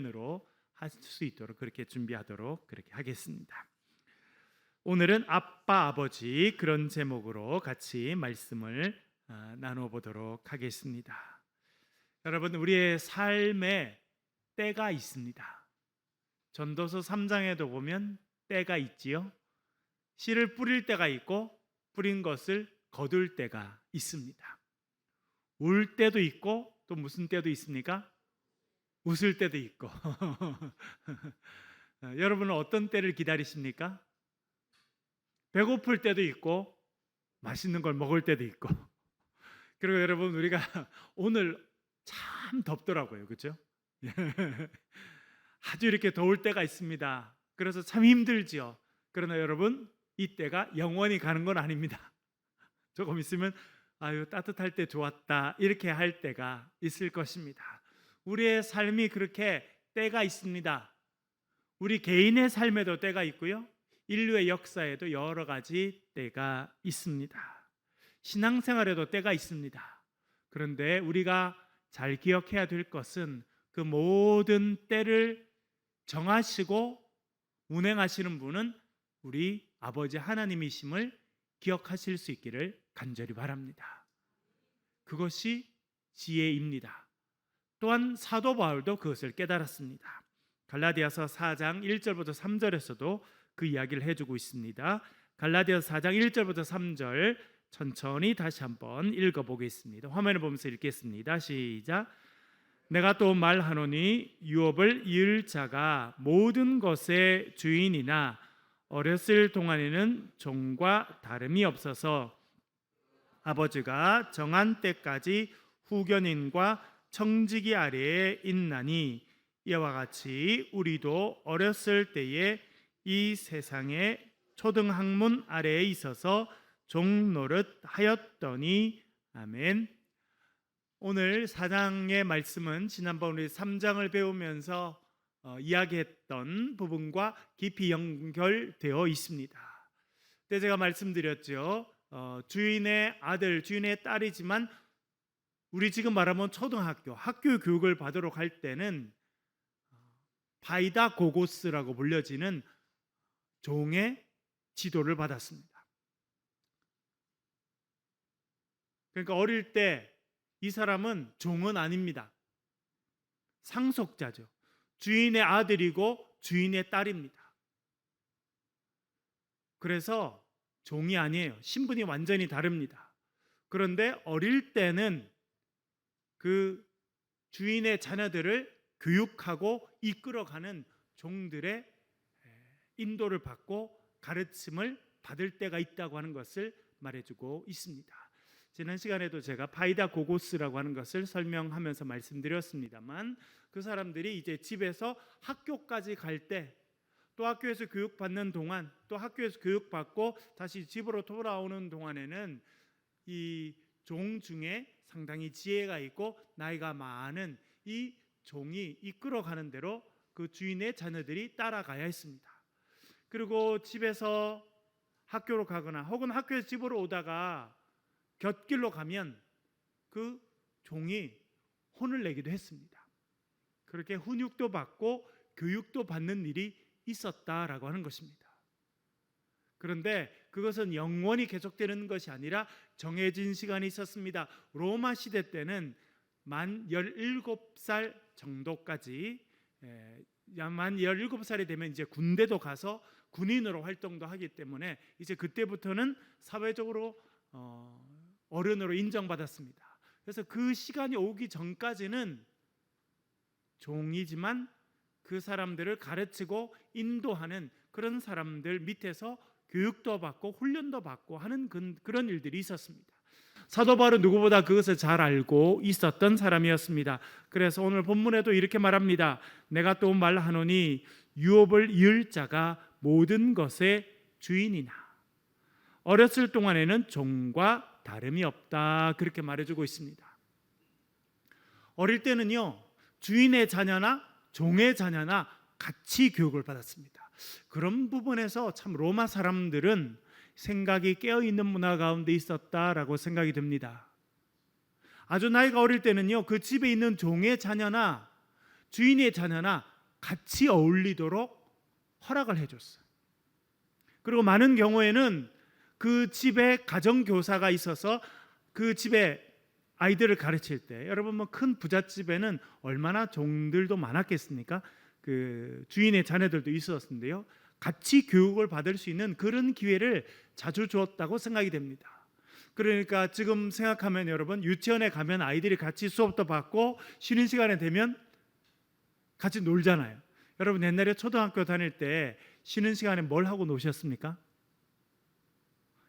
훈련으로 할 수 있도록 그렇게 준비하도록 그렇게 하겠습니다. 오늘은 아빠 아버지 그런 제목으로 같이 말씀을 나누어 보도록 하겠습니다. 여러분, 우리의 삶에 때가 있습니다. 전도서 3장에도 보면 때가 있지요. 씨를 뿌릴 때가 있고 뿌린 것을 거둘 때가 있습니다. 울 때도 있고 또 무슨 때도 있습니까? 웃을 때도 있고. 여러분은 어떤 때를 기다리십니까? 배고플 때도 있고 맛있는 걸 먹을 때도 있고. 그리고 여러분, 우리가 오늘 참 덥더라고요, 그렇죠? 아주 이렇게 더울 때가 있습니다. 그래서 참 힘들지요. 그러나 여러분, 이 때가 영원히 가는 건 아닙니다. 조금 있으면 아유, 따뜻할 때 좋았다 이렇게 할 때가 있을 것입니다. 우리의 삶이 그렇게 때가 있습니다. 우리 개인의 삶에도 때가 있고요, 인류의 역사에도 여러 가지 때가 있습니다. 신앙생활에도 때가 있습니다. 그런데 우리가 잘 기억해야 될 것은 그 모든 때를 정하시고 운행하시는 분은 우리 아버지 하나님이심을 기억하실 수 있기를 간절히 바랍니다. 그것이 지혜입니다. 또한 사도 바울도 그것을 깨달았습니다. 갈라디아서 4장 1절부터 3절에서도 그 이야기를 해주고 있습니다. 갈라디아서 4장 1절부터 3절 천천히 다시 한번 읽어보겠습니다. 화면을 보면서 읽겠습니다. 시작. 내가 또 말하노니 유업을 이을 자가 모든 것의 주인이나 어렸을 동안에는 종과 다름이 없어서 아버지가 정한 때까지 후견인과 청지기 아래에 있나니 이와 같이 우리도 어렸을 때에 이 세상의 초등학문 아래에 있어서 종 노릇 하였더니 아멘. 오늘 4장의 말씀은 지난번 우리 3장을 배우면서 이야기했던 부분과 깊이 연결되어 있습니다. 그때 제가 말씀드렸죠. 주인의 아들, 주인의 딸이지만 우리 지금 말하면 초등학교, 학교 교육을 받으러 갈 때는 바이다고고스라고 불려지는 종의 지도를 받았습니다. 그러니까 어릴 때 이 사람은 종은 아닙니다. 상속자죠. 주인의 아들이고 주인의 딸입니다. 그래서 종이 아니에요. 신분이 완전히 다릅니다. 그런데 어릴 때는 그 주인의 자녀들을 교육하고 이끌어가는 종들의 인도를 받고 가르침을 받을 때가 있다고 하는 것을 말해주고 있습니다. 지난 시간에도 제가 바이다고고스라고 하는 것을 설명하면서 말씀드렸습니다만, 그 사람들이 이제 집에서 학교까지 갈 때, 또 학교에서 교육받는 동안, 또 학교에서 교육받고 다시 집으로 돌아오는 동안에는 이 종 중에 상당히 지혜가 있고 나이가 많은 이 종이 이끌어가는 대로 그 주인의 자녀들이 따라가야 했습니다. 그리고 집에서 학교로 가거나 혹은 학교에서 집으로 오다가 곁길로 가면 그 종이 혼을 내기도 했습니다. 그렇게 훈육도 받고 교육도 받는 일이 있었다라고 하는 것입니다. 그런데 그것은 영원히 계속되는 것이 아니라 정해진 시간이 있었습니다. 로마 시대 때는 만 17살 정도까지, 만 17살이 되면 이제 군대도 가서 군인으로 활동도 하기 때문에 이제 그때부터는 사회적으로 어른으로 인정받았습니다. 그래서 그 시간이 오기 전까지는 종이지만 그 사람들을 가르치고 인도하는 그런 사람들 밑에서 교육도 받고 훈련도 받고 하는 그런 일들이 있었습니다. 사도 바울은 누구보다 그것을 잘 알고 있었던 사람이었습니다. 그래서 오늘 본문에도 이렇게 말합니다. 내가 또 말하노니 유업을 이을 자가 모든 것의 주인이나 어렸을 동안에는 종과 다름이 없다, 그렇게 말해주고 있습니다. 어릴 때는요, 주인의 자녀나 종의 자녀나 같이 교육을 받았습니다. 그런 부분에서 참 로마 사람들은 생각이 깨어있는 문화 가운데 있었다라고 생각이 듭니다. 아주 나이가 어릴 때는요, 그 집에 있는 종의 자녀나 주인의 자녀나 같이 어울리도록 허락을 해줬어요. 그리고 많은 경우에는 그 집에 가정교사가 있어서 그 집에 아이들을 가르칠 때, 여러분 뭐 큰 부잣집에는 얼마나 종들도 많았겠습니까? 그 주인의 자녀들도 있었는데요, 같이 교육을 받을 수 있는 그런 기회를 자주 주었다고 생각이 됩니다. 그러니까 지금 생각하면 여러분, 유치원에 가면 아이들이 같이 수업도 받고 쉬는 시간에 되면 같이 놀잖아요. 여러분 옛날에 초등학교 다닐 때 쉬는 시간에 뭘 하고 노셨습니까?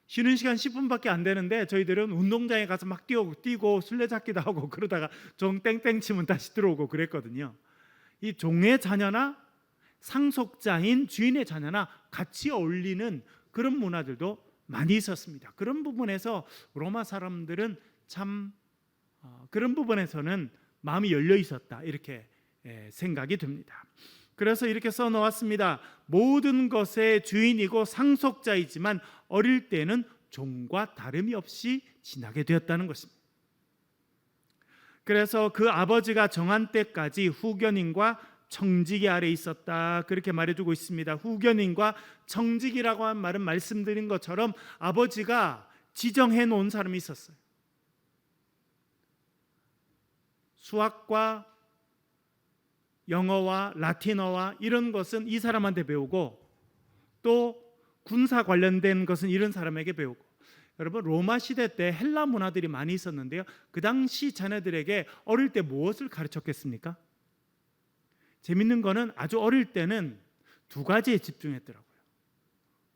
쉬는 시간 10분밖에 안 되는데 저희들은 운동장에 가서 막 뛰고 술래잡기도 하고 그러다가 종 땡땡 치면 다시 들어오고 그랬거든요. 이 종의 자녀나 상속자인 주인의 자녀나 같이 어울리는 그런 문화들도 많이 있었습니다. 그런 부분에서 로마 사람들은 참 그런 부분에서는 마음이 열려 있었다, 이렇게 생각이 듭니다. 그래서 이렇게 써놓았습니다. 모든 것의 주인이고 상속자이지만 어릴 때는 종과 다름이 없이 지나게 되었다는 것입니다. 그래서 그 아버지가 정한 때까지 후견인과 청지기 아래 있었다, 그렇게 말해주고 있습니다. 후견인과 청지기라고 한 말은 말씀드린 것처럼 아버지가 지정해 놓은 사람이 있었어요. 수학과 영어와 라틴어와 이런 것은 이 사람한테 배우고, 또 군사 관련된 것은 이런 사람에게 배우고. 여러분 로마 시대 때 헬라 문화들이 많이 있었는데요, 그 당시 자녀들에게 어릴 때 무엇을 가르쳤겠습니까? 재밌는 거는 아주 어릴 때는 두 가지에 집중했더라고요.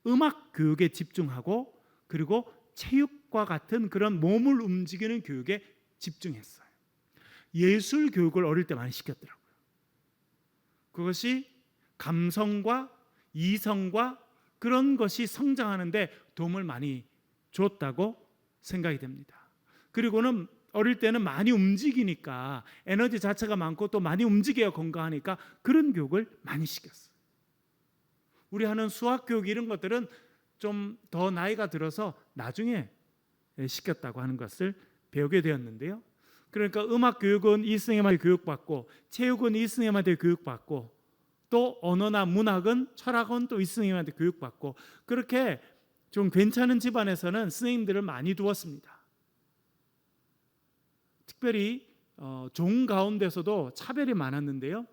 음악 교육에 집중하고, 그리고 체육과 같은 그런 몸을 움직이는 교육에 집중했어요. 예술 교육을 어릴 때 많이 시켰더라고요. 그것이 감성과 이성과 그런 것이 성장하는데 도움을 많이 줬다고 생각이 됩니다. 그리고는 어릴 때는 많이 움직이니까 에너지 자체가 많고 또 많이 움직여야 건강하니까 그런 교육을 많이 시켰어요. 우리 하는 수학 교육 이런 것들은 좀 더 나이가 들어서 나중에 시켰다고 하는 것을 배우게 되었는데요. 그러니까 음악 교육은 이 선생님한테 교육받고, 체육은 이 선생님한테 교육받고, 또 언어나 문학은, 철학은 또 이 선생님한테 교육받고, 그렇게 좀 괜찮은 집안에서는 선생님들을 많이 두었습니다. 특별히 종 가운데서도 차별이 많았는데요,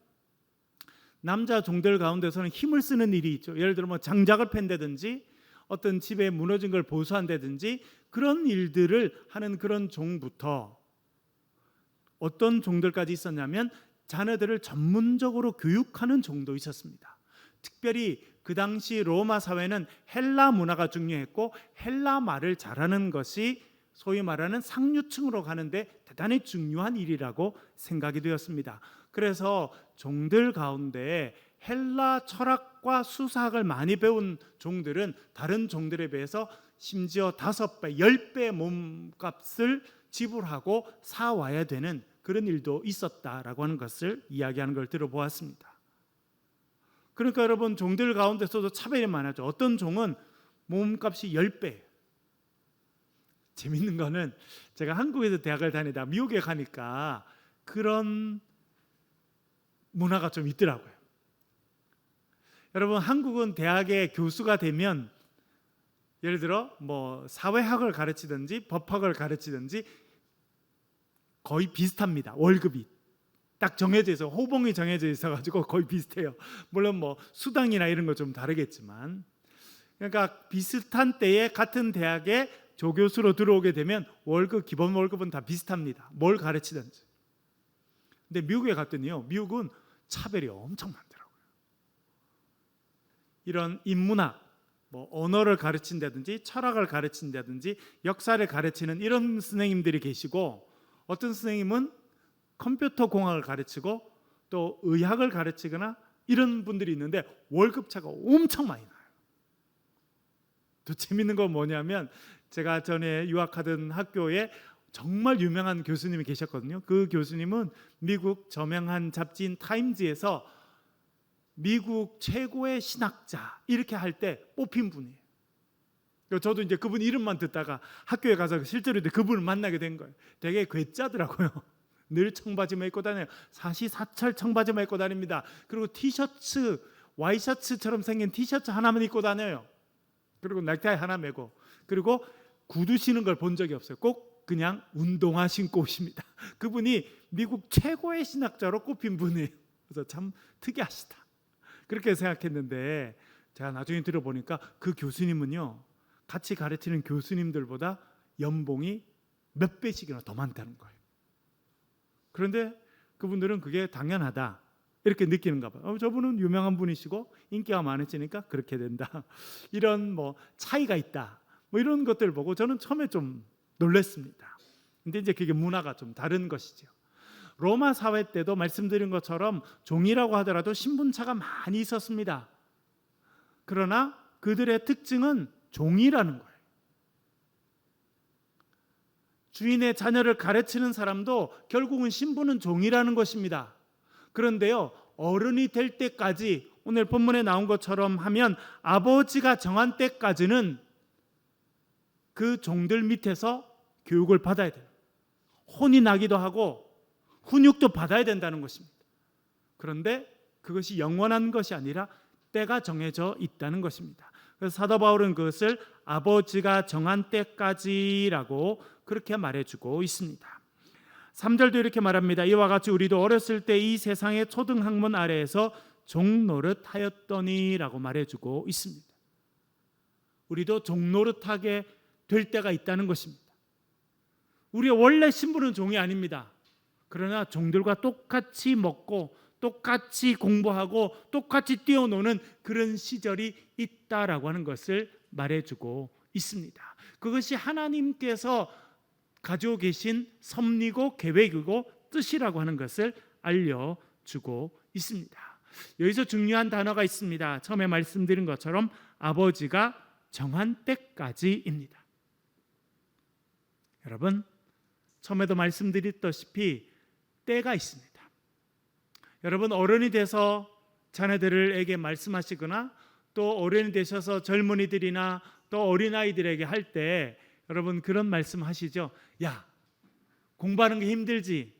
남자 종들 가운데서는 힘을 쓰는 일이 있죠. 예를 들어 뭐 장작을 팬다든지 어떤 집에 무너진 걸 보수한다든지 그런 일들을 하는 그런 종부터 어떤 종들까지 있었냐면 자녀들을 전문적으로 교육하는 종도 있었습니다. 특별히 그 당시 로마 사회는 헬라 문화가 중요했고, 헬라 말을 잘하는 것이 소위 말하는 상류층으로 가는데 대단히 중요한 일이라고 생각이 되었습니다. 그래서 종들 가운데 헬라 철학과 수사학을 많이 배운 종들은 다른 종들에 비해서 심지어 5배, 10배 몸값을 지불하고 사와야 되는 그런 일도 있었다라고 하는 것을 이야기하는 걸 들어보았습니다. 그러니까 여러분 종들 가운데서도 차별이 많았죠. 어떤 종은 몸값이 10배. 재밌는 거는 제가 한국에서 대학을 다니다 미국에 가니까 그런 문화가 좀 있더라고요. 여러분 한국은 대학의 교수가 되면 예를 들어 뭐 사회학을 가르치든지 법학을 가르치든지 거의 비슷합니다. 월급이 딱 정해져 있어, 호봉이 정해져 있어가지고 거의 비슷해요. 물론 뭐 수당이나 이런 거 좀 다르겠지만, 그러니까 비슷한 때에 같은 대학에 조교수로 들어오게 되면 월급, 기본 월급은 다 비슷합니다. 뭘 가르치든지. 근데 미국에 갔더니요, 미국은 차별이 엄청 많더라고요. 이런 인문학, 뭐 언어를 가르친다든지 철학을 가르친다든지 역사를 가르치는 이런 선생님들이 계시고, 어떤 선생님은 컴퓨터 공학을 가르치고 또 의학을 가르치거나 이런 분들이 있는데 월급 차가 엄청 많이 나요. 또 재밌는 건 뭐냐면, 제가 전에 유학하던 학교에 정말 유명한 교수님이 계셨거든요. 그 교수님은 미국 저명한 잡지인 타임즈에서 미국 최고의 신학자 이렇게 할 때 뽑힌 분이에요. 저도 이제 그분 이름만 듣다가 학교에 가서 실제로 그분을 만나게 된 거예요. 되게 괴짜더라고요. 늘 청바지만 입고 다녀요. 사시사철 청바지만 입고 다닙니다. 그리고 티셔츠, 와이셔츠처럼 생긴 티셔츠 하나만 입고 다녀요. 그리고 넥타이 하나 매고, 그리고 구두 신은 걸 본 적이 없어요. 꼭 그냥 운동화 신고 오십니다. 그분이 미국 최고의 신학자로 꼽힌 분이에요. 그래서 참 특이하시다, 그렇게 생각했는데, 제가 나중에 들어보니까 그 교수님은요, 같이 가르치는 교수님들보다 연봉이 몇 배씩이나 더 많다는 거예요. 그런데 그분들은 그게 당연하다 이렇게 느끼는가 봐요. 저분은 유명한 분이시고 인기가 많으시니까 그렇게 된다, 이런 뭐 차이가 있다, 뭐 이런 것들 보고 저는 처음에 좀 놀랐습니다. 근데 이제 그게 문화가 좀 다른 것이죠. 로마 사회 때도 말씀드린 것처럼 종이라고 하더라도 신분차가 많이 있었습니다. 그러나 그들의 특징은 종이라는 거예요. 주인의 자녀를 가르치는 사람도 결국은 신분은 종이라는 것입니다. 그런데요, 어른이 될 때까지, 오늘 본문에 나온 것처럼 하면 아버지가 정한 때까지는 그 종들 밑에서 교육을 받아야 돼요. 혼이 나기도 하고 훈육도 받아야 된다는 것입니다. 그런데 그것이 영원한 것이 아니라 때가 정해져 있다는 것입니다. 그래서 사도 바울은 그것을 아버지가 정한 때까지라고 그렇게 말해주고 있습니다. 3절도 이렇게 말합니다. 이와 같이 우리도 어렸을 때 이 세상의 초등학문 아래에서 종노릇 하였더니라고 말해주고 있습니다. 우리도 종노릇하게 될 때가 있다는 것입니다. 우리의 원래 신분은 종이 아닙니다. 그러나 종들과 똑같이 먹고 똑같이 공부하고 똑같이 뛰어노는 그런 시절이 있다라고 하는 것을 말해주고 있습니다. 그것이 하나님께서 가지고 계신 섭리고 계획이고 뜻이라고 하는 것을 알려주고 있습니다. 여기서 중요한 단어가 있습니다. 처음에 말씀드린 것처럼 아버지가 정한 때까지입니다. 여러분, 처음에도 말씀드렸다시피 때가 있습니다. 여러분, 어른이 돼서 자녀들에게 말씀하시거나 또 어른이 되셔서 젊은이들이나 또 어린아이들에게 할 때 여러분 그런 말씀 하시죠. 야, 공부하는 게 힘들지.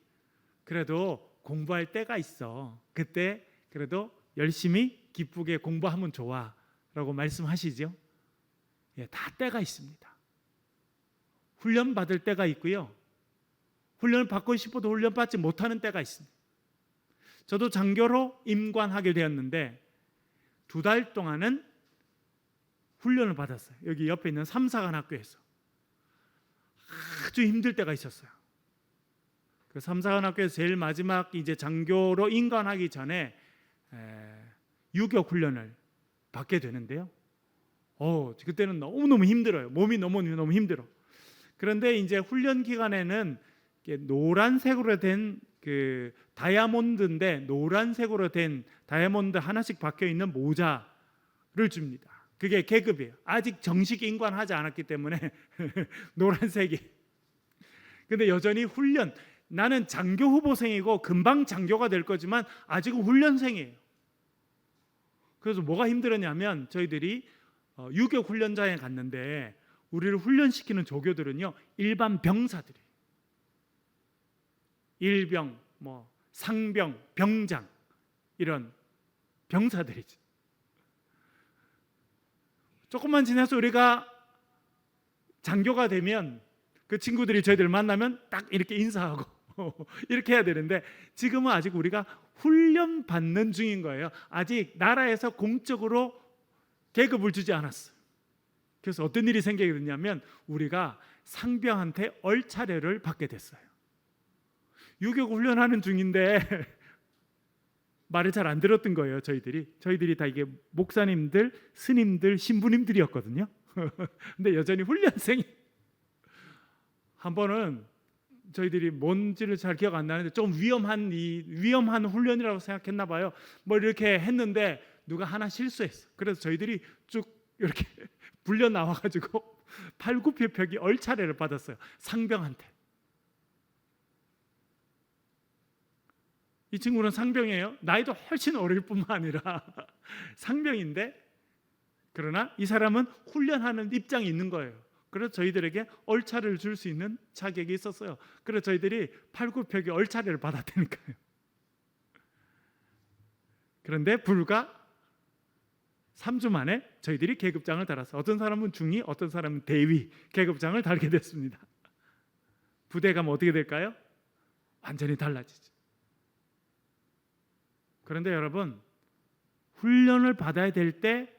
그래도 공부할 때가 있어. 그때 그래도 열심히 기쁘게 공부하면 좋아 라고 말씀하시죠. 예, 다 때가 있습니다. 훈련 받을 때가 있고요, 훈련을 받고 싶어도 훈련 받지 못하는 때가 있습니다. 저도 장교로 임관하게 되었는데 2달 동안은 훈련을 받았어요. 여기 옆에 있는 삼사관 학교에서 아주 힘들 때가 있었어요. 그 삼사관 학교에서 제일 마지막 이제 장교로 임관하기 전에 유격 훈련을 받게 되는데요. 그때는 너무너무 힘들어요. 몸이 너무너무 힘들어. 그런데 이제 훈련 기간에는 노란색으로 된 그 다이아몬드인데, 노란색으로 된 다이아몬드 하나씩 박혀 있는 모자를 줍니다. 그게 계급이에요. 아직 정식 임관하지 않았기 때문에 노란색이. 근데 여전히 훈련, 나는 장교 후보생이고 금방 장교가 될 거지만 아직은 훈련생이에요. 그래서 뭐가 힘들었냐면 저희들이 유격 훈련장에 갔는데 우리를 훈련시키는 조교들은요, 일반 병사들이에요. 일병, 상병, 병장, 이런 병사들이죠. 조금만 지나서 우리가 장교가 되면 그 친구들이 저희들 만나면 딱 이렇게 인사하고 이렇게 해야 되는데, 지금은 아직 우리가 훈련 받는 중인 거예요. 아직 나라에서 공적으로 계급을 주지 않았어요. 그래서 어떤 일이 생기게 됐냐면 우리가 상병한테 얼차례를 받게 됐어요. 유격 훈련하는 중인데 말을 잘 안 들었던 거예요. 저희들이 다 이게 목사님들, 스님들, 신부님들이었거든요. 근데 여전히 훈련생이. 한 번은 저희들이 뭔지를 잘 기억 안 나는데 좀 위험한 훈련이라고 생각했나 봐요. 뭐 이렇게 했는데 누가 하나 실수했어. 그래서 저희들이 쭉 이렇게 불려 나와가지고 팔굽혀펴기 얼차례를 받았어요. 상병한테. 이 친구는 상병이에요. 나이도 훨씬 어릴 뿐만 아니라 상병인데, 그러나 이 사람은 훈련하는 입장이 있는 거예요. 그래서 저희들에게 얼차를 줄 수 있는 자격이 있었어요. 그래서 저희들이 팔굽혀펴기 얼차례를 받았다니까요. 그런데 불과 3주 만에 저희들이 계급장을 달았어요. 어떤 사람은 중위, 어떤 사람은 대위 계급장을 달게 됐습니다. 부대가 뭐 어떻게 될까요? 완전히 달라지죠. 그런데 여러분, 훈련을 받아야 될 때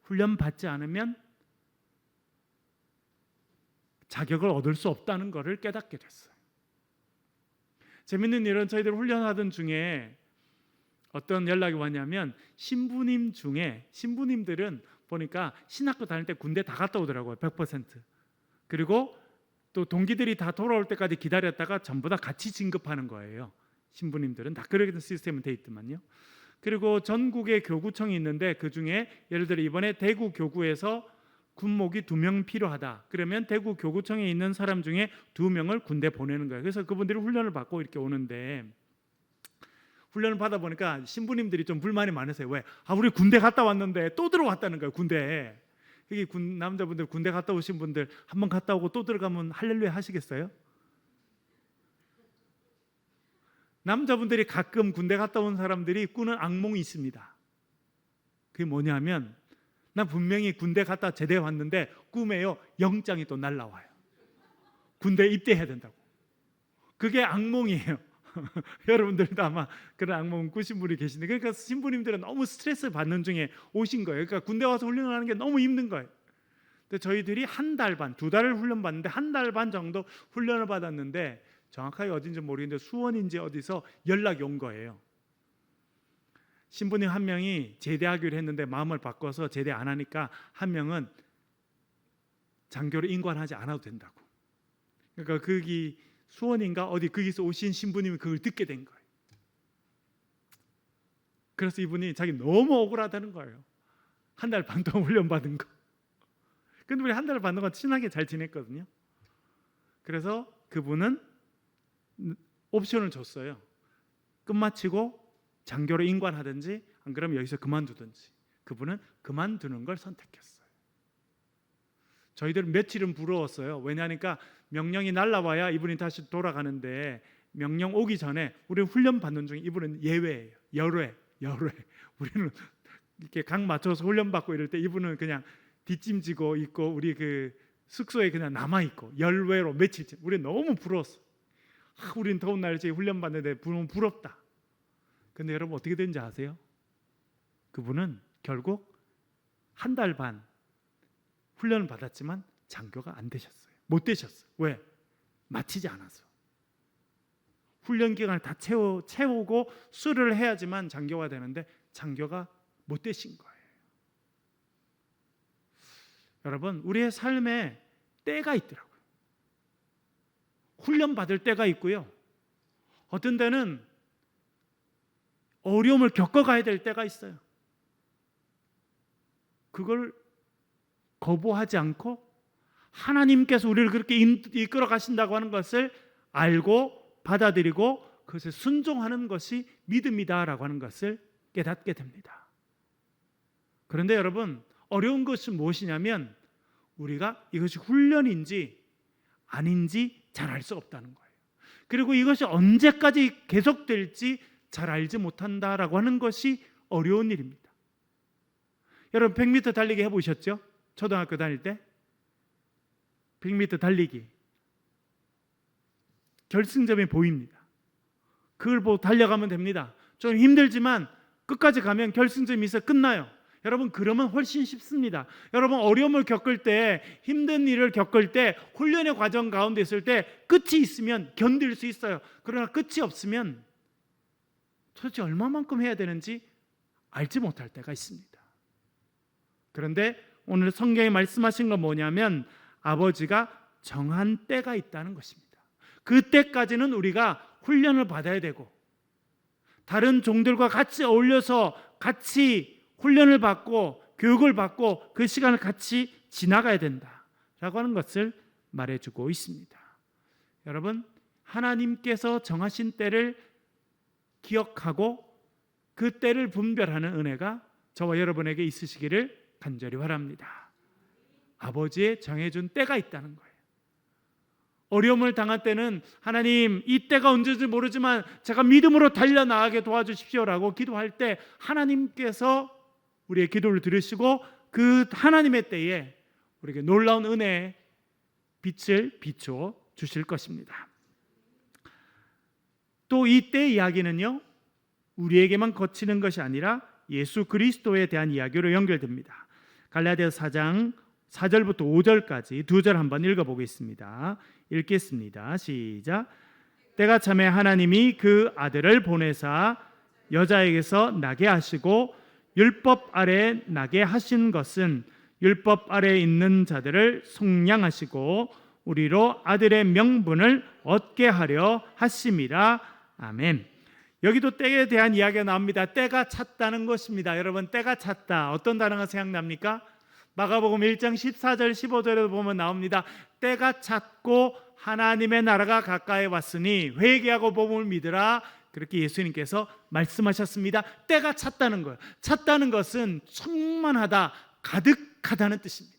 훈련 받지 않으면 자격을 얻을 수 없다는 것을 깨닫게 됐어요. 재밌는 일은 저희들 훈련하던 중에 어떤 연락이 왔냐면 신부님 중에, 신부님들은 보니까 신학교 다닐 때 군대 다 갔다 오더라고요. 100%. 그리고 또 동기들이 다 돌아올 때까지 기다렸다가 전부 다 같이 진급하는 거예요. 신부님들은 다 그런 시스템은 돼 있더만요. 그리고 전국에 교구청이 있는데 그중에 예를 들어 이번에 대구 교구에서 군목이 2명 필요하다. 그러면 대구 교구청에 있는 사람 중에 2명을 군대 보내는 거예요. 그래서 그분들이 훈련을 받고 이렇게 오는데, 훈련을 받아 보니까 신부님들이 좀 불만이 많으세요. 왜? 우리 군대 갔다 왔는데 또 들어왔다는 거예요. 군대에. 여기 남자분들 군대 갔다 오신 분들 한번 갔다 오고 또 들어가면 할렐루야 하시겠어요? 남자분들이 가끔 군대 갔다 온 사람들이 꾸는 악몽이 있습니다. 그게 뭐냐면, 나 분명히 군대 갔다 제대 왔는데 꿈에요 영장이 또 날라와요. 군대에 입대해야 된다고. 그게 악몽이에요. 여러분들도 아마 그런 악몽 꾸신 분이 계신데, 그러니까 신부님들은 너무 스트레스 받는 중에 오신 거예요. 그러니까 군대 와서 훈련하는 게 너무 힘든 거예요. 근데 저희들이 한 달 반, 2달을 훈련 받는데 한 달 반 정도 훈련을 받았는데, 정확하게 어딘지 모르겠는데 수원인지 어디서 연락이 온 거예요. 신부님 한 명이 제대하기로 했는데 마음을 바꿔서 제대 안 하니까 한 명은 장교를 인관하지 않아도 된다고. 그러니까 거기 수원인가 어디 거기서 오신 신부님이 그걸 듣게 된 거예요. 그래서 이분이 자기 너무 억울하다는 거예요. 한 달 반 동안 훈련 받은 거. 근데 우리 한 달 반 동안 친하게 잘 지냈거든요. 그래서 그분은 옵션을 줬어요. 끝마치고 장교로 인관하든지 안 그러면 여기서 그만두든지. 그분은 그만두는 걸 선택했어요. 저희들은 며칠은 부러웠어요. 왜냐하니까 명령이 날라와야 이분이 다시 돌아가는데, 명령 오기 전에 우리는 훈련 받는 중에 이분은 예외예요. 열외. 우리는 이렇게 각 맞춰서 훈련 받고 이럴 때 이분은 그냥 뒷짐지고 있고 우리 그 숙소에 그냥 남아 있고 열외로 며칠째. 우리 너무 부러웠어. 우리는 더운 날씨에 훈련 받는데 너무 부럽다. 근데 여러분 어떻게 된지 아세요? 그분은 결국 한 달 반 훈련을 받았지만 장교가 안 되셨어요. 못 되셨어요. 왜? 마치지 않아서. 훈련 기간을 다 채우고 수료를 해야지만 장교가 되는데 장교가 못 되신 거예요. 여러분, 우리의 삶에 때가 있더라고요. 훈련 받을 때가 있고요. 어떤 때는 어려움을 겪어가야 될 때가 있어요. 그걸 거부하지 않고 하나님께서 우리를 그렇게 이끌어 가신다고 하는 것을 알고 받아들이고 그것에 순종하는 것이 믿음이다라고 하는 것을 깨닫게 됩니다. 그런데 여러분, 어려운 것은 무엇이냐면 우리가 이것이 훈련인지 아닌지 잘 알 수 없다는 거예요. 그리고 이것이 언제까지 계속될지 잘 알지 못한다라고 하는 것이 어려운 일입니다. 여러분 100m 달리기 해보셨죠? 초등학교 다닐 때 100m 달리기 결승점이 보입니다. 그걸 보고 달려가면 됩니다. 좀 힘들지만 끝까지 가면 결승점이 있어 끝나요. 여러분 그러면 훨씬 쉽습니다. 여러분 어려움을 겪을 때, 힘든 일을 겪을 때, 훈련의 과정 가운데 있을 때 끝이 있으면 견딜 수 있어요. 그러나 끝이 없으면 도대체 얼마만큼 해야 되는지 알지 못할 때가 있습니다. 그런데 오늘 성경에 말씀하신 건 뭐냐면 아버지가 정한 때가 있다는 것입니다. 그 때까지는 우리가 훈련을 받아야 되고 다른 종들과 같이 어울려서 같이 훈련을 받고 교육을 받고 그 시간을 같이 지나가야 된다라고 하는 것을 말해주고 있습니다. 여러분, 하나님께서 정하신 때를 기억하고 그 때를 분별하는 은혜가 저와 여러분에게 있으시기를 간절히 바랍니다. 아버지의 정해준 때가 있다는 거예요. 어려움을 당할 때는 하나님 이 때가 언제인지 모르지만 제가 믿음으로 달려나가게 도와주십시오라고 기도할 때 하나님께서 우리의 기도를 들으시고 그 하나님의 때에 우리에게 놀라운 은혜의 빛을 비추어 주실 것입니다. 또 이 때 이야기는요, 우리에게만 거치는 것이 아니라 예수 그리스도에 대한 이야기로 연결됩니다. 갈라디아서 4장 4절부터 5절까지 두 절 한번 읽어보겠습니다. 읽겠습니다. 시작. 때가 참에 하나님이 그 아들을 보내사 여자에게서 나게 하시고 율법 아래 나게 하신 것은 율법 아래 있는 자들을 속량하시고 우리로 아들의 명분을 얻게 하려 하심이라. 아멘. 여기도 때에 대한 이야기가 나옵니다. 때가 찼다는 것입니다. 여러분, 때가 찼다. 어떤 단어가 생각납니까? 마가복음 1장 14절 15절에 보면 나옵니다. 때가 찼고 하나님의 나라가 가까이 왔으니 회개하고 복음을 믿으라. 그렇게 예수님께서 말씀하셨습니다. 때가 찼다는 거예요. 찼다는 것은 충만하다, 가득하다는 뜻입니다.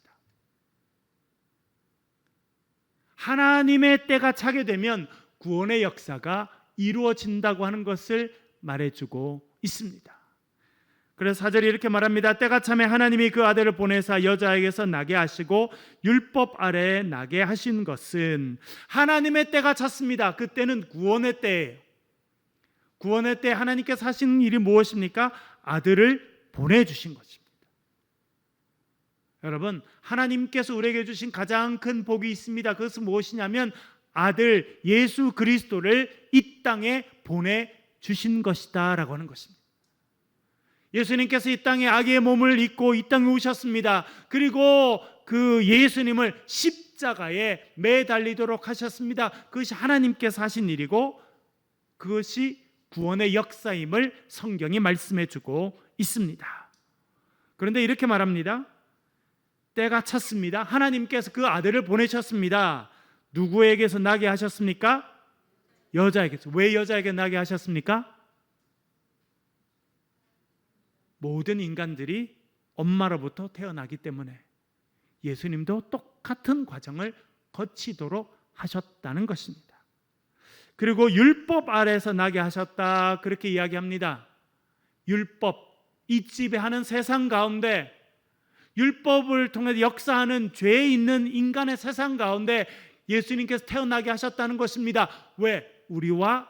하나님의 때가 차게 되면 구원의 역사가 이루어진다고 하는 것을 말해주고 있습니다. 그래서 4절이 이렇게 말합니다. 때가 참에 하나님이 그 아들을 보내사 여자에게서 나게 하시고 율법 아래에 나게 하신 것은, 하나님의 때가 찼습니다. 그 때는 구원의 때예요. 구원의 때 하나님께서 하신 일이 무엇입니까? 아들을 보내주신 것입니다. 여러분, 하나님께서 우리에게 주신 가장 큰 복이 있습니다. 그것은 무엇이냐면 아들 예수 그리스도를 이 땅에 보내주신 것이다 라고 하는 것입니다. 예수님께서 이 땅에 악의 몸을 입고 이 땅에 오셨습니다. 그리고 그 예수님을 십자가에 매달리도록 하셨습니다. 그것이 하나님께서 하신 일이고 그것이 구원의 역사임을 성경이 말씀해주고 있습니다. 그런데 이렇게 말합니다. 때가 찼습니다. 하나님께서 그 아들을 보내셨습니다. 누구에게서 나게 하셨습니까? 여자에게서. 왜 여자에게 나게 하셨습니까? 모든 인간들이 엄마로부터 태어나기 때문에 예수님도 똑같은 과정을 거치도록 하셨다는 것입니다. 그리고 율법 아래에서 나게 하셨다, 그렇게 이야기합니다. 율법, 이 지배하는 세상 가운데, 율법을 통해 역사하는 죄에 있는 인간의 세상 가운데 예수님께서 태어나게 하셨다는 것입니다. 왜? 우리와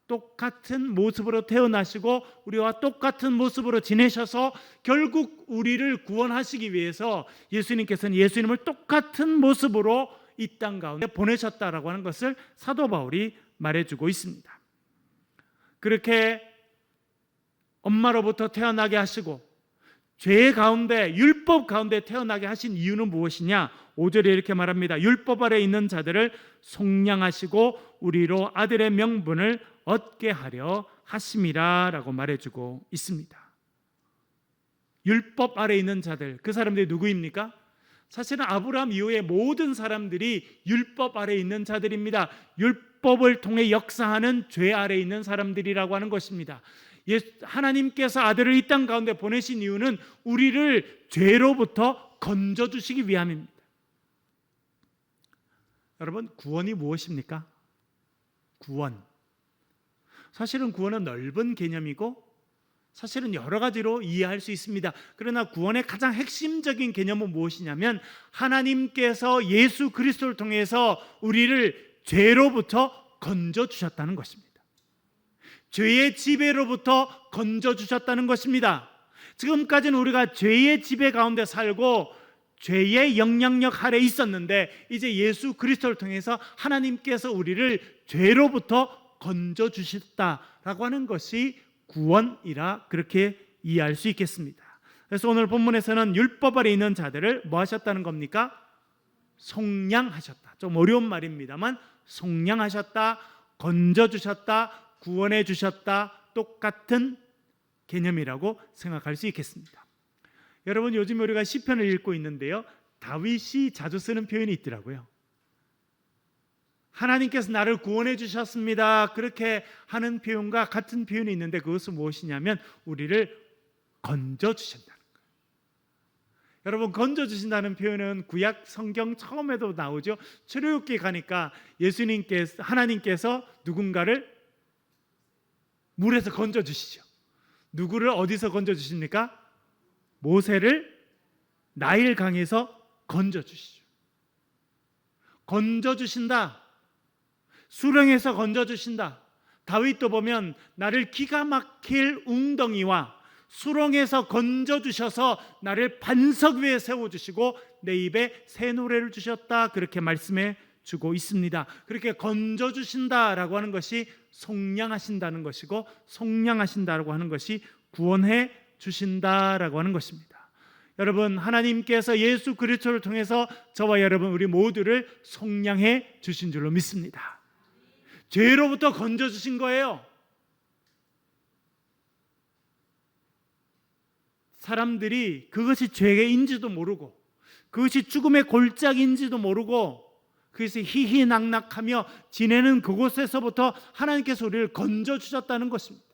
똑같은 모습으로 태어나시고 우리와 똑같은 모습으로 지내셔서 결국 우리를 구원하시기 위해서 예수님께서는 예수님을 똑같은 모습으로 이 땅 가운데 보내셨다라고 하는 것을 사도 바울이 말해주고 있습니다. 그렇게 엄마로부터 태어나게 하시고 죄 가운데, 율법 가운데 태어나게 하신 이유는 무엇이냐? 5절에 이렇게 말합니다. 율법 아래 있는 자들을 속량하시고 우리로 아들의 명분을 얻게 하려 하심이라 라고 말해주고 있습니다. 율법 아래 있는 자들, 그 사람들이 누구입니까? 사실은 아브라함 이후의 모든 사람들이 율법 아래 있는 자들입니다. 율법을 통해 역사하는 죄 아래 있는 사람들이라고 하는 것입니다. 하나님께서 아들을 이 땅 가운데 보내신 이유는 우리를 죄로부터 건져주시기 위함입니다. 여러분, 구원이 무엇입니까? 구원. 사실은 구원은 넓은 개념이고 사실은 여러 가지로 이해할 수 있습니다. 그러나 구원의 가장 핵심적인 개념은 무엇이냐면 하나님께서 예수 그리스도를 통해서 우리를 죄로부터 건져주셨다는 것입니다. 죄의 지배로부터 건져주셨다는 것입니다. 지금까지는 우리가 죄의 지배 가운데 살고 죄의 영향력 아래 있었는데 이제 예수 그리스도를 통해서 하나님께서 우리를 죄로부터 건져주셨다라고 하는 것이 구원이라 그렇게 이해할 수 있겠습니다. 그래서 오늘 본문에서는 율법 아래 있는 자들을 뭐 하셨다는 겁니까? 속량하셨다. 좀 어려운 말입니다만 속량하셨다, 건져주셨다, 구원해 주셨다, 똑같은 개념이라고 생각할 수 있겠습니다. 여러분, 요즘 우리가 시편을 읽고 있는데요, 다윗이 자주 쓰는 표현이 있더라고요. 하나님께서 나를 구원해 주셨습니다, 그렇게 하는 표현과 같은 표현이 있는데 그것은 무엇이냐면 우리를 건져 주신다는 거예요. 여러분, 건져주신다는 표현은 구약 성경 처음에도 나오죠. 출애굽기 가니까 하나님께서 누군가를 물에서 건져주시죠. 누구를 어디서 건져주십니까? 모세를 나일강에서 건져주시죠. 건져주신다. 수렁에서 건져주신다. 다윗도 보면 나를 기가 막힐 웅덩이와 수렁에서 건져주셔서 나를 반석 위에 세워주시고 내 입에 새 노래를 주셨다, 그렇게 말씀해 주고 있습니다. 그렇게 건져주신다라고 하는 것이 속량하신다는 것이고, 속량하신다라고 하는 것이 구원해 주신다라고 하는 것입니다. 여러분, 하나님께서 예수 그리스도를 통해서 저와 여러분 우리 모두를 속량해 주신 줄로 믿습니다. 죄로부터 건져주신 거예요. 사람들이 그것이 죄인지도 모르고 그것이 죽음의 골짜기인지도 모르고 그것이 희희낙낙하며 지내는 그곳에서부터 하나님께서 우리를 건져주셨다는 것입니다.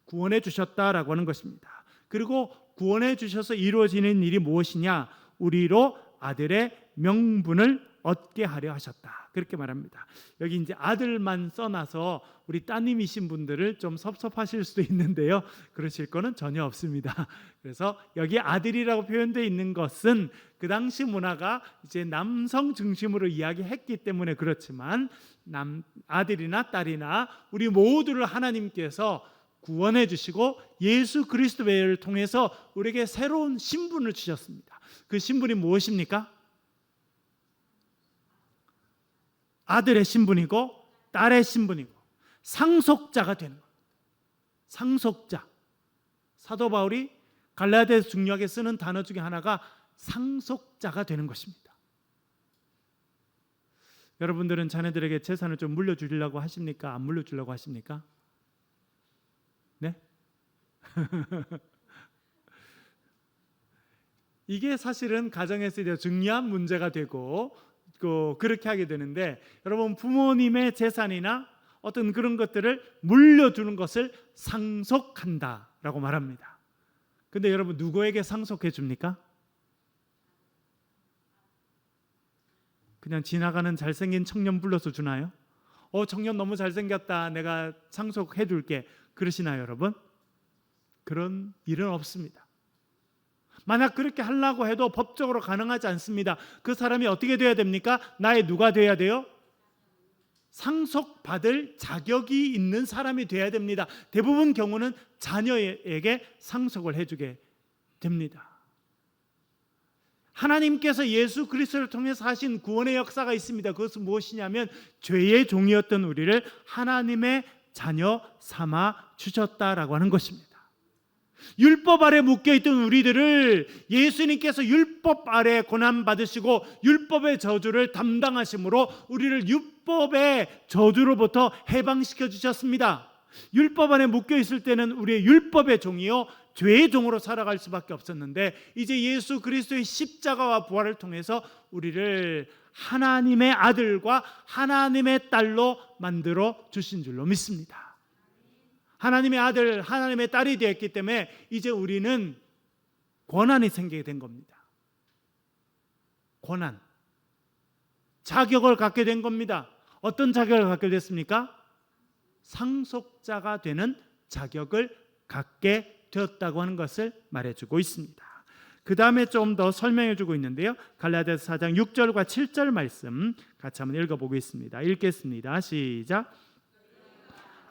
구원해 주셨다라고 하는 것입니다. 그리고 구원해 주셔서 이루어지는 일이 무엇이냐? 우리로 아들의 명분을 얻게 하려 하셨다, 그렇게 말합니다. 여기 이제 아들만 써놔서 우리 따님이신 분들을 좀 섭섭하실 수도 있는데요, 그러실 거는 전혀 없습니다. 그래서 여기 아들이라고 표현되어 있는 것은 그 당시 문화가 이제 남성 중심으로 이야기했기 때문에 그렇지만, 아들이나 딸이나 우리 모두를 하나님께서 구원해 주시고 예수 그리스도를 통해서 우리에게 새로운 신분을 주셨습니다. 그 신분이 무엇입니까? 아들의 신분이고 딸의 신분이고 상속자가 되는 겁니다. 상속자. 사도 바울이 갈라디아서 중요하게 쓰는 단어 중에 하나가 상속자가 되는 것입니다. 여러분들은 자녀들에게 재산을 좀 물려주려고 하십니까? 안 물려주려고 하십니까? 네? 이게 사실은 가정에서 이제 중요한 문제가 되고 그렇게 하게 되는데, 여러분, 부모님의 재산이나 어떤 그런 것들을 물려주는 것을 상속한다라고 말합니다. 근데 여러분, 누구에게 상속해 줍니까? 그냥 지나가는 잘생긴 청년 불러서 주나요? 청년 너무 잘생겼다, 내가 상속해 줄게, 그러시나요, 여러분? 그런 일은 없습니다. 만약 그렇게 하려고 해도 법적으로 가능하지 않습니다. 그 사람이 어떻게 돼야 됩니까? 나의 누가 돼야 돼요? 상속받을 자격이 있는 사람이 돼야 됩니다. 대부분 경우는 자녀에게 상속을 해주게 됩니다. 하나님께서 예수 그리스도를 통해서 하신 구원의 역사가 있습니다. 그것은 무엇이냐면 죄의 종이었던 우리를 하나님의 자녀 삼아 주셨다라고 하는 것입니다. 율법 아래 묶여있던 우리들을 예수님께서 율법 아래 고난받으시고 율법의 저주를 담당하심으로 우리를 율법의 저주로부터 해방시켜 주셨습니다. 율법 안에 묶여있을 때는 우리의 율법의 종이요 죄의 종으로 살아갈 수밖에 없었는데, 이제 예수 그리스도의 십자가와 부활을 통해서 우리를 하나님의 아들과 하나님의 딸로 만들어 주신 줄로 믿습니다. 하나님의 아들, 하나님의 딸이 되었기 때문에 이제 우리는 권한이 생기게 된 겁니다. 권한, 자격을 갖게 된 겁니다. 어떤 자격을 갖게 됐습니까? 상속자가 되는 자격을 갖게 되었다고 하는 것을 말해주고 있습니다. 그 다음에 좀 더 설명해주고 있는데요, 갈라디아서 4장 6절과 7절 말씀 같이 한번 읽어보겠습니다. 읽겠습니다. 시작.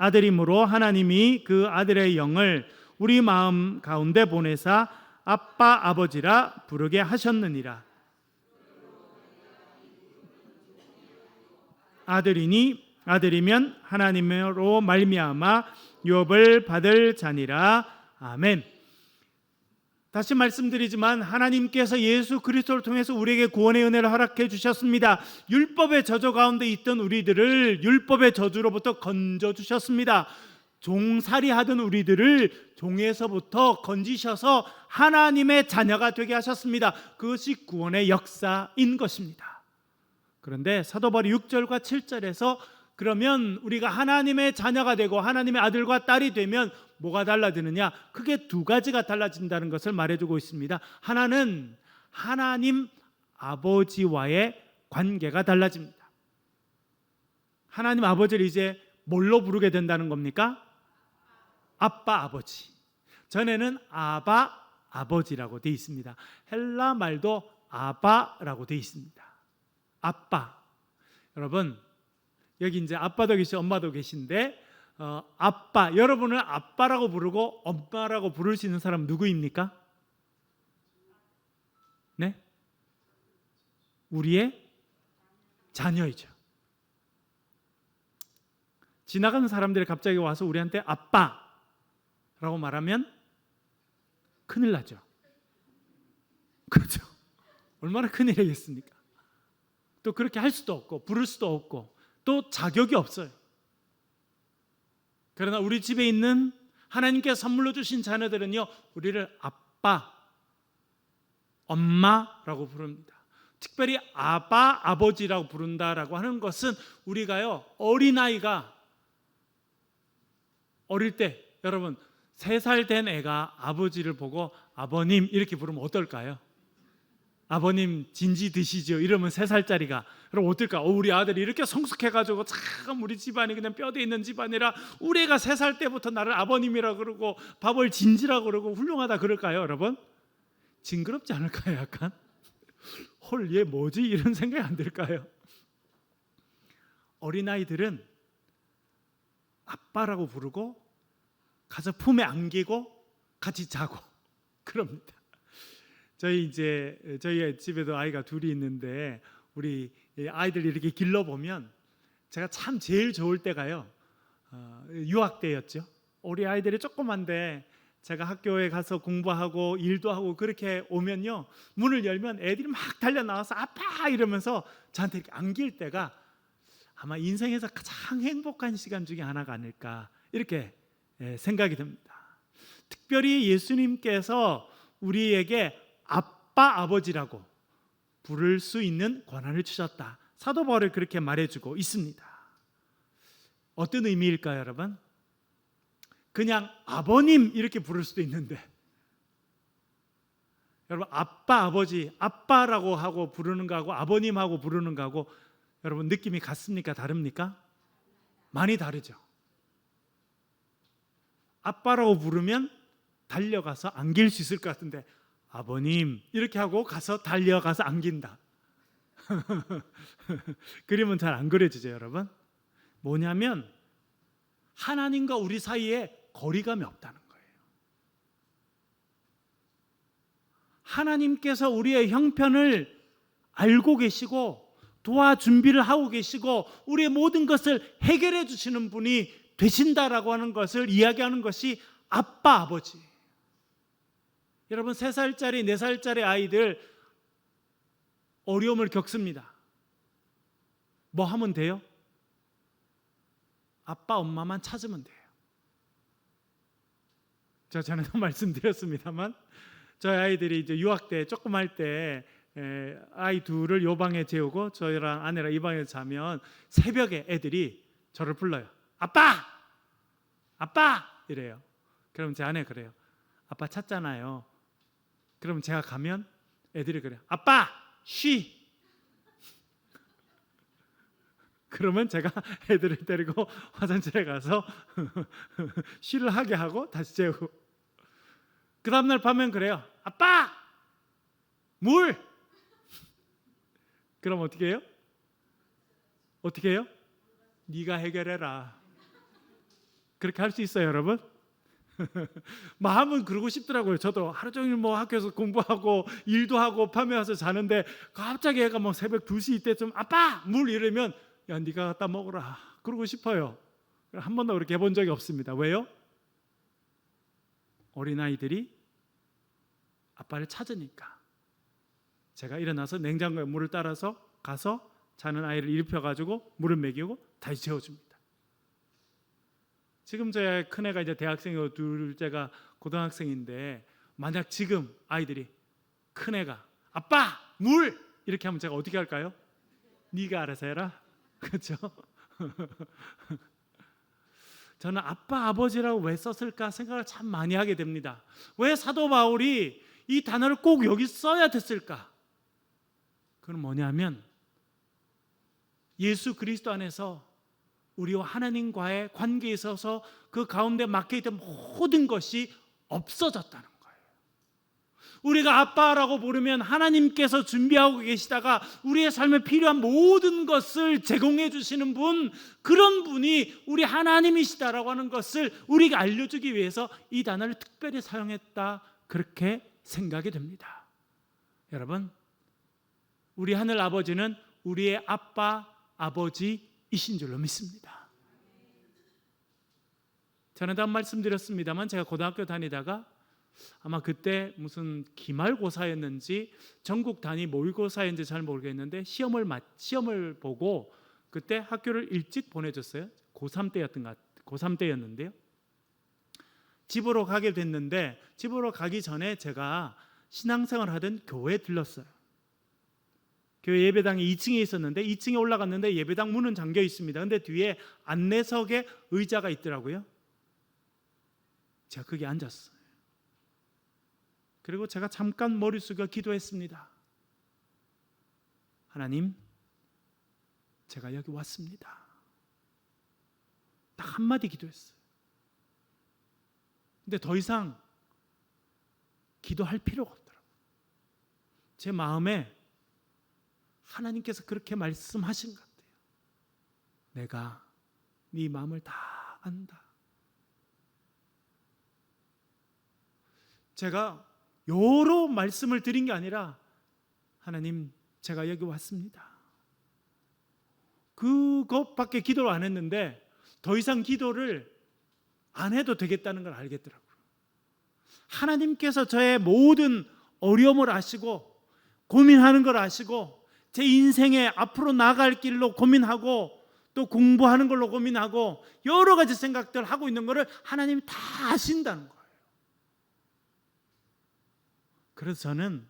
아들이므로 하나님이 그 아들의 영을 우리 마음 가운데 보내사 아빠 아버지라 부르게 하셨느니라. 아들이면 하나님으로 말미암아 유업을 받을 자니라. 아멘. 다시 말씀드리지만 하나님께서 예수 그리스도를 통해서 우리에게 구원의 은혜를 허락해 주셨습니다. 율법의 저주 가운데 있던 우리들을 율법의 저주로부터 건져 주셨습니다. 종살이 하던 우리들을 종에서부터 건지셔서 하나님의 자녀가 되게 하셨습니다. 그것이 구원의 역사인 것입니다. 그런데 사도 바울이 6절과 7절에서 그러면 우리가 하나님의 자녀가 되고 하나님의 아들과 딸이 되면 뭐가 달라지느냐? 크게 두 가지가 달라진다는 것을 말해주고 있습니다. 하나는 하나님 아버지와의 관계가 달라집니다. 하나님 아버지를 이제 뭘로 부르게 된다는 겁니까? 아빠 아버지. 전에는 아바 아버지라고 되어 있습니다. 헬라 말도 아바라고 되어 있습니다. 아빠. 여러분, 여기 이제 아빠도 계시고 엄마도 계신데 아빠, 여러분을 아빠라고 부르고 엄마라고 부를 수 있는 사람 누구입니까? 네? 우리의 자녀이죠. 지나가는 사람들이 갑자기 와서 우리한테 아빠라고 말하면 큰일 나죠. 그렇죠? 얼마나 큰일이겠습니까? 또 그렇게 할 수도 없고 부를 수도 없고 또 자격이 없어요. 그러나 우리 집에 있는 하나님께서 선물로 주신 자녀들은요, 우리를 아빠, 엄마라고 부릅니다. 특별히 아바, 아버지라고 부른다라고 하는 것은 우리가요, 어린아이가 어릴 때, 여러분 3살 된 애가 아버지를 보고 아버님 이렇게 부르면 어떨까요? 아버님 진지 드시죠 이러면 3살짜리가 그럼 어떨까? 우리 아들이 이렇게 성숙해가지고 참 우리 집안이 그냥 뼈대 있는 집안이라 우리 애가 3살 때부터 나를 아버님이라 그러고 밥을 진지라 그러고 훌륭하다 그럴까요? 여러분? 징그럽지 않을까요? 약간? 헐, 얘 뭐지? 이런 생각이 안 들까요? 어린아이들은 아빠라고 부르고 가서 품에 안기고 같이 자고 그럽니다. 저희 집에도 아이가 둘이 있는데 우리 아이들 이렇게 길러보면 제가 참 제일 좋을 때가요, 유학 때였죠. 우리 아이들이 조그만데 제가 학교에 가서 공부하고 일도 하고 그렇게 오면요, 문을 열면 애들이 막 달려 나와서 아빠 이러면서 저한테 이렇게 안길 때가 아마 인생에서 가장 행복한 시간 중에 하나가 아닐까 이렇게 생각이 듭니다. 특별히 예수님께서 우리에게 아빠 아버지라고 부를 수 있는 권한을 주셨다. 사도 바울이 그렇게 말해주고 있습니다. 어떤 의미일까요, 여러분? 그냥 아버님 이렇게 부를 수도 있는데, 여러분 아빠 아버지, 아빠라고 하고 부르는 거하고 아버님하고 부르는 거하고 여러분 느낌이 같습니까? 다릅니까? 많이 다르죠. 아빠라고 부르면 달려가서 안길 수 있을 것 같은데 아버님 이렇게 하고 가서 달려가서 안긴다. 그림은 잘 안 그려지죠, 여러분? 뭐냐면 하나님과 우리 사이에 거리감이 없다는 거예요. 하나님께서 우리의 형편을 알고 계시고 도와 준비를 하고 계시고 우리의 모든 것을 해결해 주시는 분이 되신다라고 하는 것을 이야기하는 것이 아빠 아버지. 여러분 3살짜리 4살짜리 아이들 어려움을 겪습니다. 뭐 하면 돼요? 아빠 엄마만 찾으면 돼요. 제가 전에도 말씀드렸습니다만 저희 아이들이 이제 유학 때 조금 할 때 아이 둘을 요 방에 재우고 저희랑 아내랑 이 방에 자면 새벽에 애들이 저를 불러요. 아빠! 아빠! 이래요. 그럼 제 아내가 그래요. 아빠 찾잖아요. 그럼 제가 가면 애들이 그래요. 아빠! 쉬! 그러면 제가 애들을 데리고 화장실에 가서 쉬를 하게 하고 다시 재우고, 그 다음날 밤엔 그래요. 아빠! 물! 그럼 어떻게 해요? 어떻게 해요? 네가 해결해라. 그렇게 할 수 있어요, 여러분? 마음은 그러고 싶더라고요. 저도 하루 종일 뭐 학교에서 공부하고 일도 하고 밤에 와서 자는데 갑자기 애가 뭐 새벽 2시 이때쯤 아빠! 물! 이러면 야 네가 갖다 먹어라 그러고 싶어요. 한 번도 그렇게 해본 적이 없습니다. 왜요? 어린아이들이 아빠를 찾으니까. 제가 일어나서 냉장고에 물을 따라서 가서 자는 아이를 일으켜가지고 물을 먹이고 다시 재워줍니다. 지금 제 큰애가 이제 대학생이고 둘째가 고등학생인데 만약 지금 아이들이 큰애가 아빠! 물! 이렇게 하면 제가 어떻게 할까요? 네가 알아서 해라. 그렇죠? 저는 아빠 아버지라고 왜 썼을까 생각을 참 많이 하게 됩니다. 왜 사도 바울이 이 단어를 꼭 여기 써야 됐을까? 그건 뭐냐면 예수 그리스도 안에서 우리와 하나님과의 관계에 있어서 그 가운데 막혀있던 모든 것이 없어졌다는 거예요. 우리가 아빠라고 부르면 하나님께서 준비하고 계시다가 우리의 삶에 필요한 모든 것을 제공해 주시는 분, 그런 분이 우리 하나님이시다라고 하는 것을 우리에게 알려주기 위해서 이 단어를 특별히 사용했다, 그렇게 생각이 됩니다. 여러분, 우리 하늘 아버지는 우리의 아빠, 아버지이신 줄로 믿습니다. 저는 한 말씀드렸습니다만 제가 고등학교 다니다가 아마 그때 무슨 기말고사였는지 전국 단위 모의고사였는지 잘 모르겠는데 시험을 보고 그때 학교를 일찍 보내줬어요. 고3 때였던 것 같아요. 고3 때였는데요. 집으로 가게 됐는데 집으로 가기 전에 제가 신앙생활 하던 교회에 들렀어요. 교회 예배당이 2층에 있었는데 2층에 올라갔는데 예배당 문은 잠겨 있습니다. 근데 뒤에 안내석에 의자가 있더라고요. 제가 거기 앉았어요. 그리고 제가 잠깐 머리 숙여 기도했습니다. 하나님, 제가 여기 왔습니다. 딱 한마디 기도했어요. 근데 더 이상 기도할 필요가 없더라고요. 제 마음에 하나님께서 그렇게 말씀하신 것 같아요. 내가 네 마음을 다 안다. 제가 여러 말씀을 드린 게 아니라 하나님, 제가 여기 왔습니다. 그것밖에 기도를 안 했는데 더 이상 기도를 안 해도 되겠다는 걸 알겠더라고요. 하나님께서 저의 모든 어려움을 아시고 고민하는 걸 아시고 제 인생에 앞으로 나아갈 길로 고민하고 또 공부하는 걸로 고민하고 여러 가지 생각들 하고 있는 거를 하나님이 다 아신다는 거예요. 그래서 저는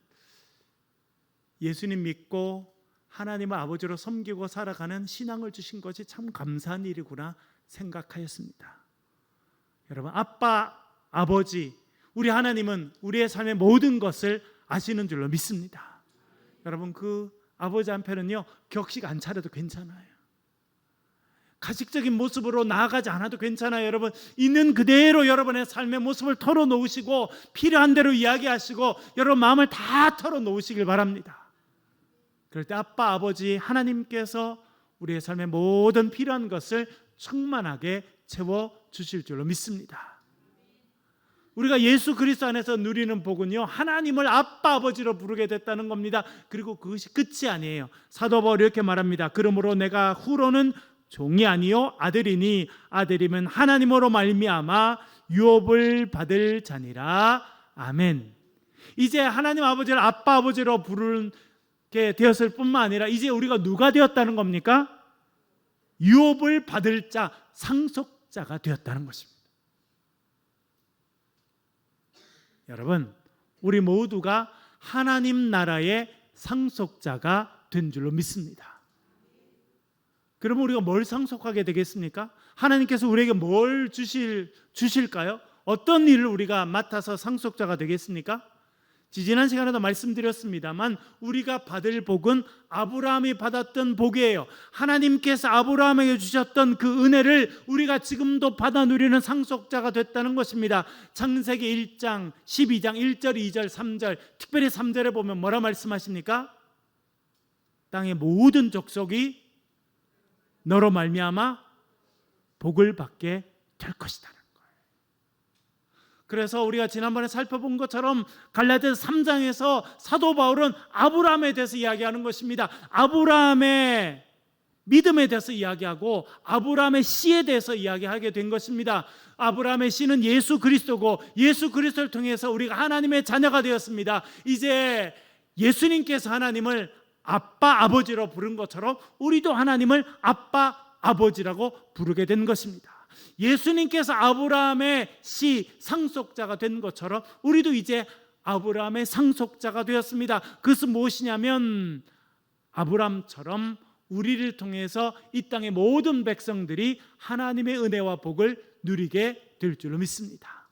예수님 믿고 하나님을 아버지로 섬기고 살아가는 신앙을 주신 것이 참 감사한 일이구나 생각하였습니다. 여러분, 아빠, 아버지, 우리 하나님은 우리의 삶의 모든 것을 아시는 줄로 믿습니다. 여러분, 그 아버지 한편은요, 격식 안 차려도 괜찮아요. 가식적인 모습으로 나아가지 않아도 괜찮아요. 여러분, 있는 그대로 여러분의 삶의 모습을 털어놓으시고 필요한 대로 이야기하시고 여러분 마음을 다 털어놓으시길 바랍니다. 그럴 때 아빠, 아버지 하나님께서 우리의 삶의 모든 필요한 것을 충만하게 채워주실 줄로 믿습니다. 우리가 예수 그리스도 안에서 누리는 복은요, 하나님을 아빠, 아버지로 부르게 됐다는 겁니다. 그리고 그것이 끝이 아니에요. 사도 바울이 이렇게 말합니다. 그러므로 내가 후로는 종이 아니요 아들이니 아들이면 하나님으로 말미암아 유업을 받을 자니라. 아멘. 이제 하나님 아버지를 아빠, 아버지로 부르게 되었을 뿐만 아니라 이제 우리가 누가 되었다는 겁니까? 유업을 받을 자, 상속자가 되었다는 것입니다. 여러분, 우리 모두가 하나님 나라의 상속자가 된 줄로 믿습니다. 그러면 우리가 뭘 상속하게 되겠습니까? 하나님께서 우리에게 뭘 주실까요? 어떤 일을 우리가 맡아서 상속자가 되겠습니까? 지지난 시간에도 말씀드렸습니다만 우리가 받을 복은 아브라함이 받았던 복이에요. 하나님께서 아브라함에게 주셨던 그 은혜를 우리가 지금도 받아 누리는 상속자가 됐다는 것입니다. 창세기 1장 12장 1절 2절 3절, 특별히 3절에 보면 뭐라 말씀하십니까? 땅의 모든 족속이 너로 말미암아 복을 받게 될 것이라는 거예요. 그래서 우리가 지난번에 살펴본 것처럼 갈라디아서 3장에서 사도 바울은 아브라함에 대해서 이야기하는 것입니다. 아브라함의 믿음에 대해서 이야기하고 아브라함의 씨에 대해서 이야기하게 된 것입니다. 아브라함의 씨는 예수 그리스도고 예수 그리스도를 통해서 우리가 하나님의 자녀가 되었습니다. 이제 예수님께서 하나님을 아빠, 아버지로 부른 것처럼 우리도 하나님을 아빠, 아버지라고 부르게 된 것입니다. 예수님께서 아브라함의 씨 상속자가 된 것처럼 우리도 이제 아브라함의 상속자가 되었습니다. 그것은 무엇이냐면 아브라함처럼 우리를 통해서 이 땅의 모든 백성들이 하나님의 은혜와 복을 누리게 될 줄로 믿습니다.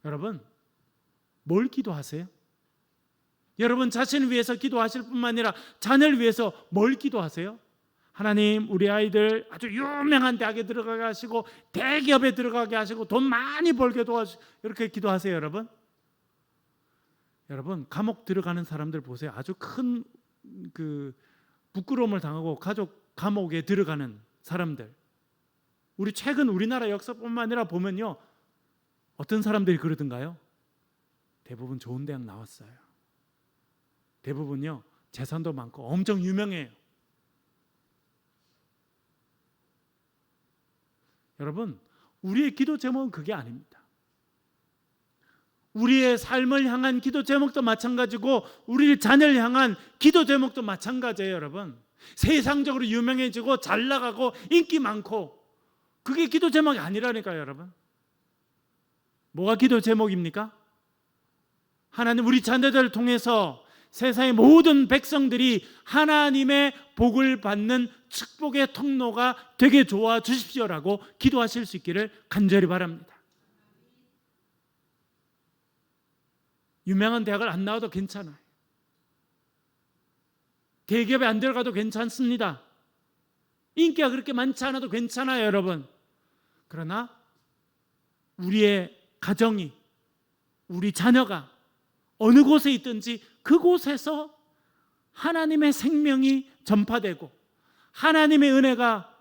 여러분, 뭘 기도하세요? 여러분 자신을 위해서 기도하실 뿐만 아니라 자녀를 위해서 뭘 기도하세요? 하나님, 우리 아이들 아주 유명한 대학에 들어가게 하시고 대기업에 들어가게 하시고 돈 많이 벌게 도와주시고, 이렇게 기도하세요. 여러분 감옥 들어가는 사람들 보세요. 아주 큰 부끄러움을 당하고 가족 감옥에 들어가는 사람들, 우리 최근 우리나라 역사뿐만 아니라 보면요, 어떤 사람들이 그러던가요? 대부분 좋은 대학 나왔어요. 대부분요 재산도 많고 엄청 유명해요. 여러분, 우리의 기도 제목은 그게 아닙니다. 우리의 삶을 향한 기도 제목도 마찬가지고 우리 자녀를 향한 기도 제목도 마찬가지예요. 여러분, 세상적으로 유명해지고 잘 나가고 인기 많고, 그게 기도 제목이 아니라니까요. 여러분, 뭐가 기도 제목입니까? 하나님, 우리 자녀들을 통해서 세상의 모든 백성들이 하나님의 복을 받는 축복의 통로가 되게 도와 주십시오라고 기도하실 수 있기를 간절히 바랍니다. 유명한 대학을 안 나와도 괜찮아요. 대기업에 안 들어가도 괜찮습니다. 인기가 그렇게 많지 않아도 괜찮아요, 여러분. 그러나 우리의 가정이, 우리 자녀가 어느 곳에 있든지 그곳에서 하나님의 생명이 전파되고 하나님의 은혜가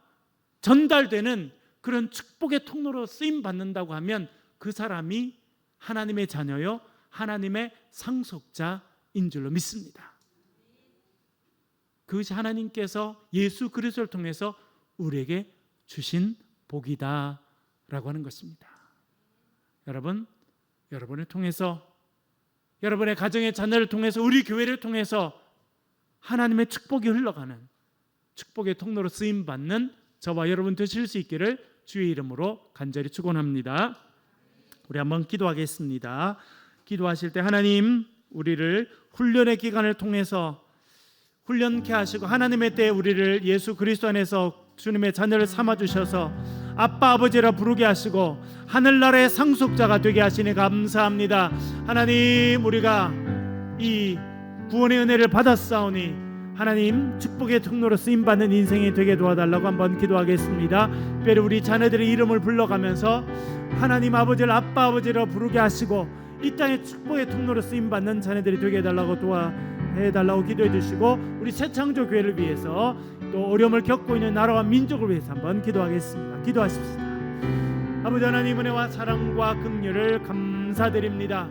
전달되는 그런 축복의 통로로 쓰임 받는다고 하면 그 사람이 하나님의 자녀요, 하나님의 상속자인 줄로 믿습니다. 그것이 하나님께서 예수 그리스도를 통해서 우리에게 주신 복이다 라고 하는 것입니다. 여러분, 여러분을 통해서, 여러분의 가정의 자녀를 통해서, 우리 교회를 통해서 하나님의 축복이 흘러가는 축복의 통로로 쓰임받는 저와 여러분 되실 수 있기를 주의 이름으로 간절히 축원합니다. 우리 한번 기도하겠습니다. 기도하실 때 하나님, 우리를 훈련의 기간을 통해서 훈련케 하시고 하나님의 때에 우리를 예수 그리스도 안에서 주님의 자녀를 삼아주셔서 아빠 아버지라 부르게 하시고 하늘나라의 상속자가 되게 하시니 감사합니다. 하나님, 우리가 이 구원의 은혜를 받았사오니 하나님 축복의 통로로 쓰임받는 인생이 되게 도와달라고 한번 기도하겠습니다. 특별히 우리 자녀들의 이름을 불러가면서 하나님 아버지를 아빠 아버지라 부르게 하시고 이 땅의 축복의 통로로 쓰임받는 자녀들이 되게 해달라고 도와해달라고 기도해 주시고, 우리 새창조 교회를 위해서 또 어려움을 겪고 있는 나라와 민족을 위해서 한번 기도하겠습니다. 기도하십시다. 아버지 하나님, 은혜와 사랑과 긍휼을 감사드립니다.